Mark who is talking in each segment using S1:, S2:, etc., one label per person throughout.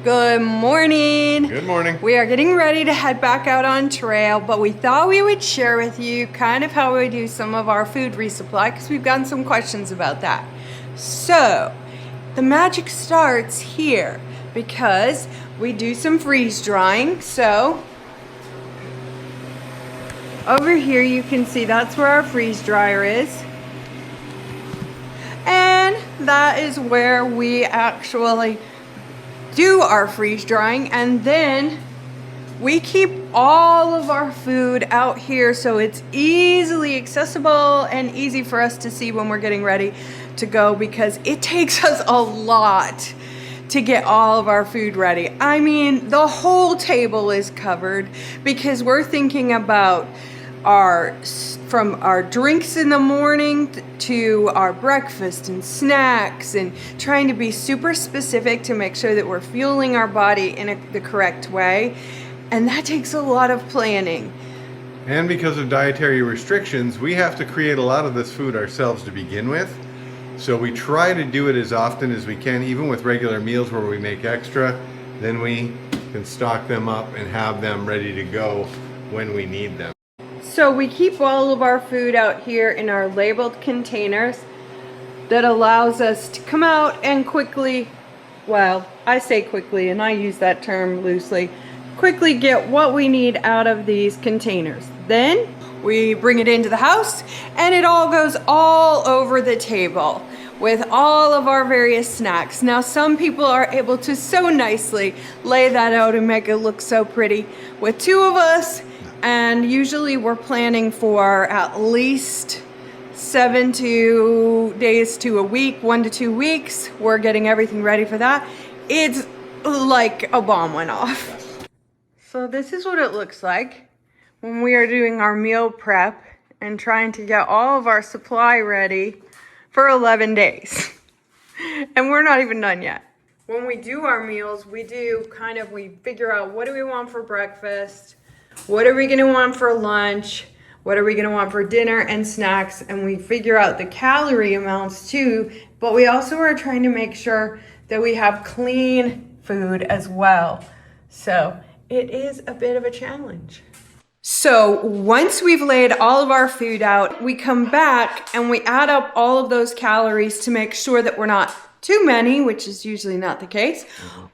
S1: Good morning.
S2: Good morning.
S1: We are getting ready to head back out on trail, but we thought we would share with you kind of how we do some of our food resupply because we've gotten some questions about that. So, the magic starts here because we do some freeze drying. So, over here you can see that's where our freeze dryer is. And that is where we actually do our freeze drying, and then we keep all of our food out here so it's easily accessible and easy for us to see when we're getting ready to go, because it takes us a lot to get all of our food ready. I mean, the whole table is covered because we're thinking about from our drinks in the morning to our breakfast and snacks, and trying to be super specific to make sure that we're fueling our body in the correct way. And that takes a lot of planning.
S2: And because of dietary restrictions, we have to create a lot of this food ourselves to begin with. So we try to do it as often as we can, even with regular meals where we make extra. Then we can stock them up and have them ready to go when we need them.
S1: So we keep all of our food out here in our labeled containers. That allows us to come out and quickly, well, I say quickly and I use that term loosely, quickly get what we need out of these containers. Then we bring it into the house and it all goes all over the table with all of our various snacks. Now, some people are able to so nicely lay that out and make it look so pretty. With two of us, and usually we're planning for at least 7 days to a week, 1 to 2 weeks. We're getting everything ready for that. It's like a bomb went off. So this is what it looks like when we are doing our meal prep and trying to get all of our supply ready for 11 days. And we're not even done yet. When we do our meals, we figure out, what do we want for breakfast? What are we going to want for lunch? What are we going to want for dinner and snacks? And we figure out the calorie amounts too, but we also are trying to make sure that we have clean food as well. So it is a bit of a challenge. So once we've laid all of our food out, we come back and we add up all of those calories to make sure that we're not too many, which is usually not the case,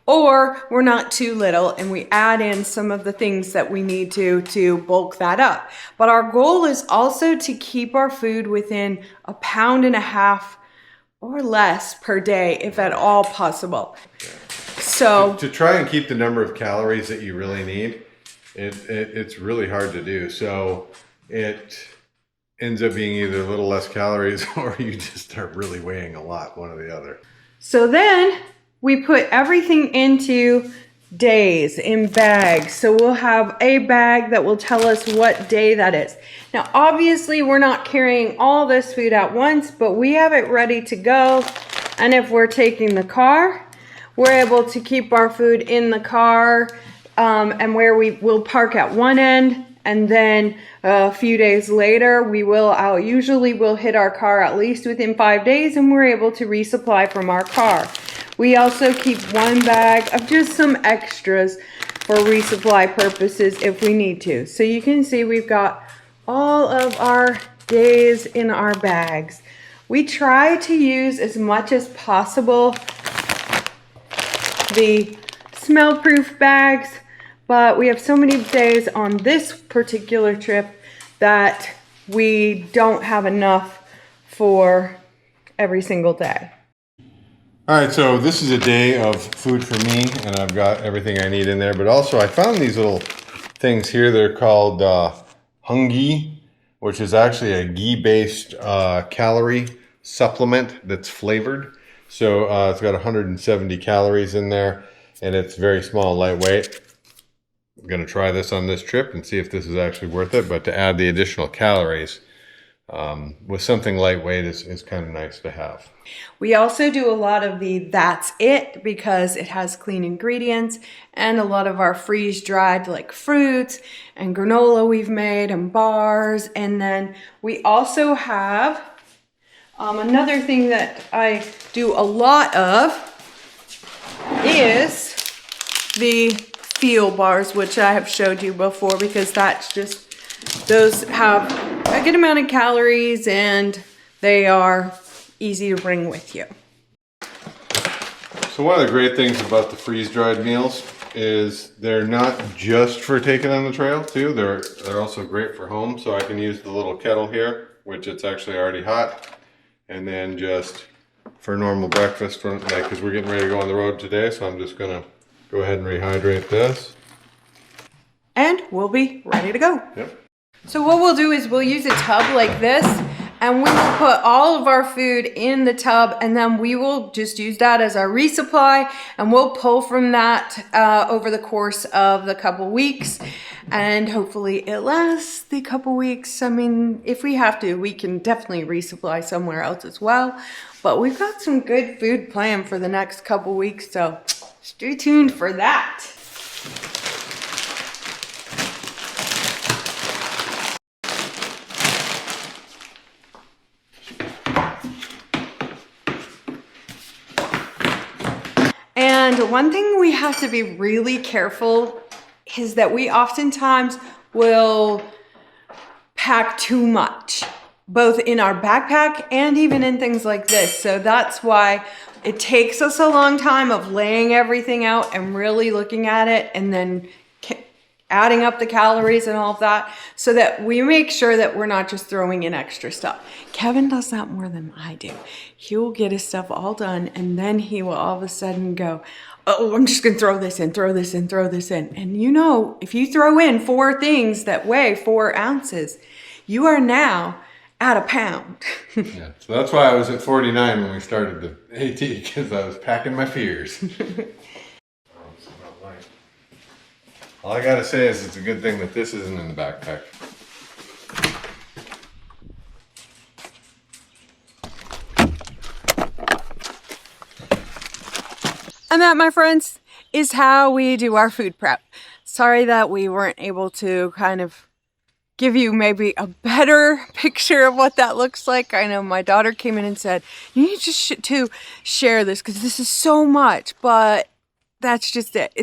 S1: or we're not too little, and we add in some of the things that we need to bulk that up. But our goal is also to keep our food within 1.5 pounds or less per day, if at all possible. So
S2: to try and keep the number of calories that you really need, it's really hard to do. So it ends up being either a little less calories or you just start really weighing a lot, one or the other.
S1: So then we put everything into days in bags. So we'll have a bag that will tell us what day that is. Now, obviously we're not carrying all this food at once, but we have it ready to go. And if we're taking the car, we're able to keep our food in the car, and where we will park at one end. And then a few days later, usually we'll hit our car at least within 5 days, and we're able to resupply from our car. We also keep one bag of just some extras for resupply purposes if we need to. So you can see we've got all of our days in our bags. We try to use as much as possible the smell-proof bags, but we have so many days on this particular trip that we don't have enough for every single day.
S2: All right, so this is a day of food for me, and I've got everything I need in there. But also I found these little things here. They're called Hungi, which is actually a ghee-based calorie supplement that's flavored. So it's got 170 calories in there, and it's very small and lightweight. I'm going to try this on this trip and see if this is actually worth it. But to add the additional calories with something lightweight is kind of nice to have.
S1: We also do a lot of the That's It because it has clean ingredients, and a lot of our freeze dried like fruits and granola we've made and bars. And then we also have another thing that I do a lot of is the feel bars, which I have showed you before, because that's just, those have a good amount of calories and they are easy to bring with you.
S2: So one of the great things about the freeze-dried meals is they're not just for taking on the trail too. They're also great for home. So I can use the little kettle here, which it's actually already hot, and then just for normal breakfast, because we're getting ready to go on the road today. So I'm just gonna go ahead and rehydrate this,
S1: and we'll be ready to go.
S2: Yep.
S1: So what we'll do is we'll use a tub like this, and we will put all of our food in the tub, and then we will just use that as our resupply, and we'll pull from that over the course of the couple weeks, and hopefully it lasts the couple weeks. I mean, if we have to, we can definitely resupply somewhere else as well, but we've got some good food planned for the next couple weeks, so stay tuned for that. And one thing we have to be really careful is that we oftentimes will pack too much, both in our backpack and even in things like this. So that's why it takes us a long time of laying everything out and really looking at it, and then adding up the calories and all of that, so that we make sure that we're not just throwing in extra stuff. Kevin does that more than I do. He will get his stuff all done, and then he will all of a sudden go, oh, I'm just gonna throw this in, throw this in, throw this in. And you know, if you throw in 4 things that weigh 4 ounces, you are now at a pound.
S2: Yeah, so that's why I was at 49 when we started the AT, because I was packing my fears. All I gotta say is it's a good thing that this isn't in the backpack.
S1: And that, my friends, is how we do our food prep. Sorry that we weren't able to kind of give you maybe a better picture of what that looks like. I know my daughter came in and said, you need to share this because this is so much, but that's just it.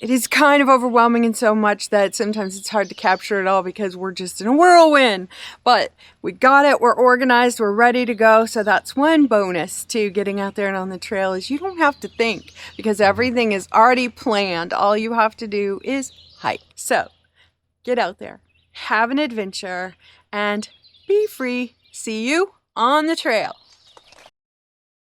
S1: It is kind of overwhelming and so much that sometimes it's hard to capture it all because we're just in a whirlwind. But we got it, we're organized, we're ready to go. So that's one bonus to getting out there and on the trail, is you don't have to think because everything is already planned. All you have to do is hike. So get out there, have an adventure, and be free. See you on the trail.